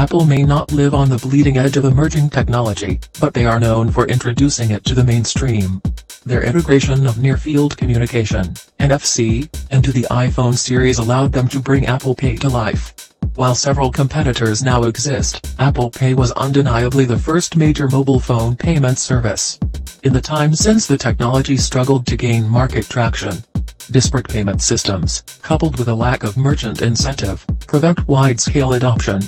Apple may not live on the bleeding edge of emerging technology, but they are known for introducing it to the mainstream. Their integration of near-field communication, NFC, into the iPhone series allowed them to bring Apple Pay to life. While several competitors now exist, Apple Pay was undeniably the first major mobile phone payment service. In the time since the technology struggled to gain market traction, disparate payment systems, coupled with a lack of merchant incentive, prevent wide-scale adoption.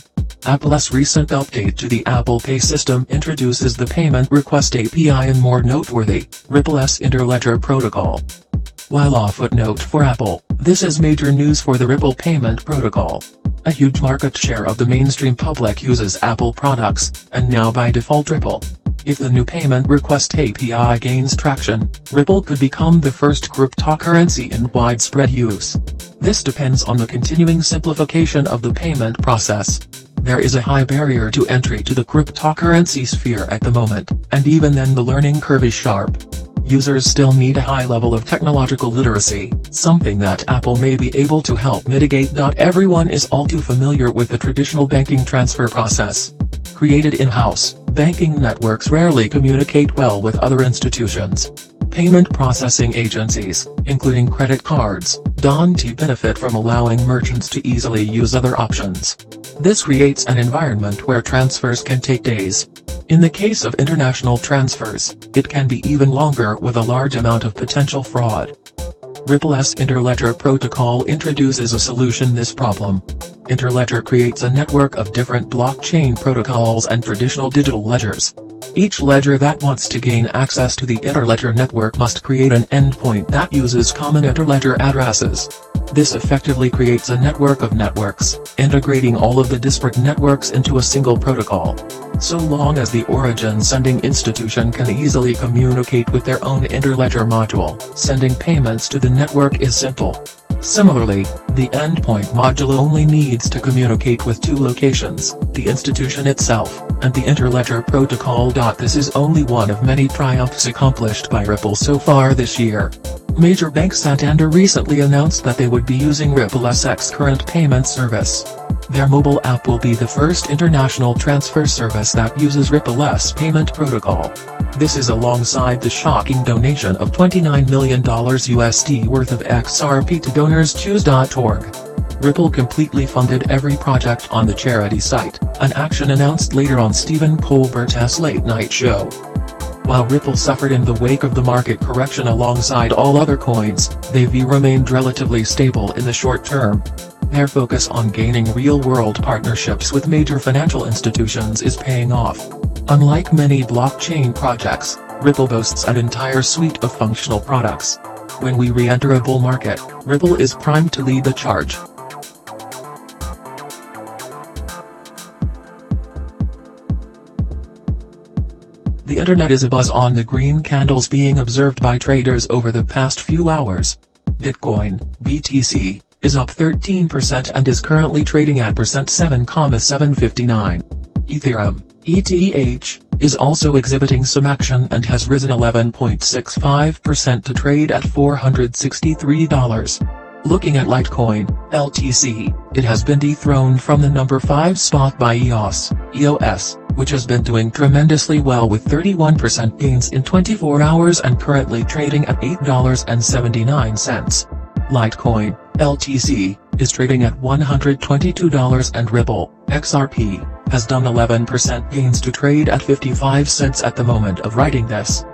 Apple's recent update to the Apple Pay system introduces the Payment Request API and more noteworthy, Ripple's Interledger protocol. While a footnote for Apple, this is major news for the Ripple payment protocol. A huge market share of the mainstream public uses Apple products, and now by default Ripple. If the new Payment Request API gains traction, Ripple could become the first cryptocurrency in widespread use. This depends on the continuing simplification of the payment process. There is a high barrier to entry to the cryptocurrency sphere at the moment, and even then the learning curve is sharp. Users still need a high level of technological literacy, something that Apple may be able to help mitigate. Not everyone is all too familiar with the traditional banking transfer process. Created in-house, banking networks rarely communicate well with other institutions. Payment processing agencies, including credit cards, don't benefit from allowing merchants to easily use other options. This creates an environment where transfers can take days. In the case of international transfers, it can be even longer with a large amount of potential fraud. Ripple's Interledger protocol introduces a solution to this problem. Interledger creates a network of different blockchain protocols and traditional digital ledgers. Each ledger that wants to gain access to the Interledger network must create an endpoint that uses common Interledger addresses. This effectively creates a network of networks, integrating all of the disparate networks into a single protocol. So long as the origin sending institution can easily communicate with their own Interledger module, sending payments to the network is simple. Similarly, the endpoint module only needs to communicate with two locations, the institution itself, and the Interledger protocol. This is only one of many triumphs accomplished by Ripple so far this year. Major bank Santander recently announced that they would be using Ripple's current payment service. Their mobile app will be the first international transfer service that uses Ripple's payment protocol. This is alongside the shocking donation of $29 million USD worth of XRP to DonorsChoose.org. Ripple completely funded every project on the charity site, an action announced later on Stephen Colbert's Late Night Show. While Ripple suffered in the wake of the market correction alongside all other coins, they've remained relatively stable in the short term. Their focus on gaining real-world partnerships with major financial institutions is paying off. Unlike many blockchain projects, Ripple boasts an entire suite of functional products. When we re-enter a bull market, Ripple is primed to lead the charge. The internet is abuzz on the green candles being observed by traders over the past few hours. Bitcoin, BTC, is up 13% and is currently trading at %7,759. Ethereum, ETH, is also exhibiting some action and has risen 11.65% to trade at $463. Looking at Litecoin, LTC, it has been dethroned from the number 5 spot by EOS, which has been doing tremendously well with 31% gains in 24 hours and currently trading at $8.79. Litecoin, LTC, is trading at $122 and Ripple, XRP, has done 11% gains to trade at 55 cents at the moment of writing this.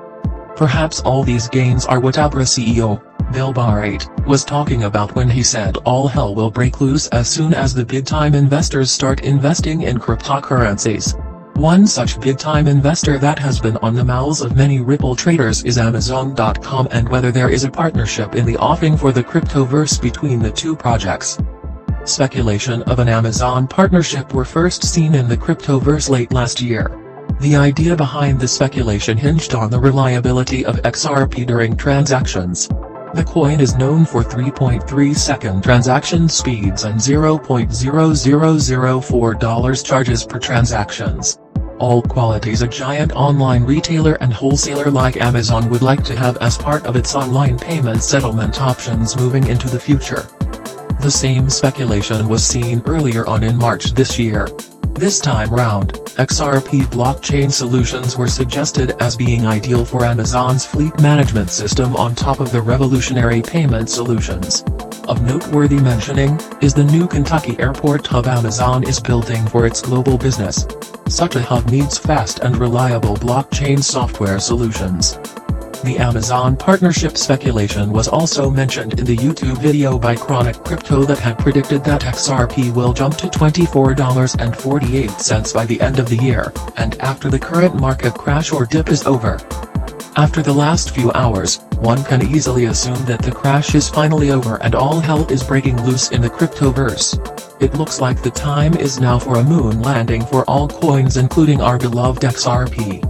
Perhaps all these gains are what Abra CEO, Bill Barrett, was talking about when he said all hell will break loose as soon as the big-time investors start investing in cryptocurrencies. One such big-time investor that has been on the mouths of many Ripple traders is Amazon.com, and whether there is a partnership in the offing for the cryptoverse between the two projects. Speculation of an Amazon partnership were first seen in the cryptoverse late last year. The idea behind the speculation hinged on the reliability of XRP during transactions. The coin is known for 3.3-second transaction speeds and $0.0004 charges per transactions. All qualities a giant online retailer and wholesaler like Amazon would like to have as part of its online payment settlement options moving into the future. The same speculation was seen earlier on in March this year. This time round, XRP blockchain solutions were suggested as being ideal for Amazon's fleet management system on top of the revolutionary payment solutions. Of noteworthy mentioning, is the new Kentucky Airport hub Amazon is building for its global business. Such a hub needs fast and reliable blockchain software solutions. The Amazon partnership speculation was also mentioned in the YouTube video by Chronic Crypto that had predicted that XRP will jump to $24.48 by the end of the year, and after the current market crash or dip is over. After the last few hours, one can easily assume that the crash is finally over and all hell is breaking loose in the cryptoverse. It looks like the time is now for a moon landing for all coins, including our beloved XRP.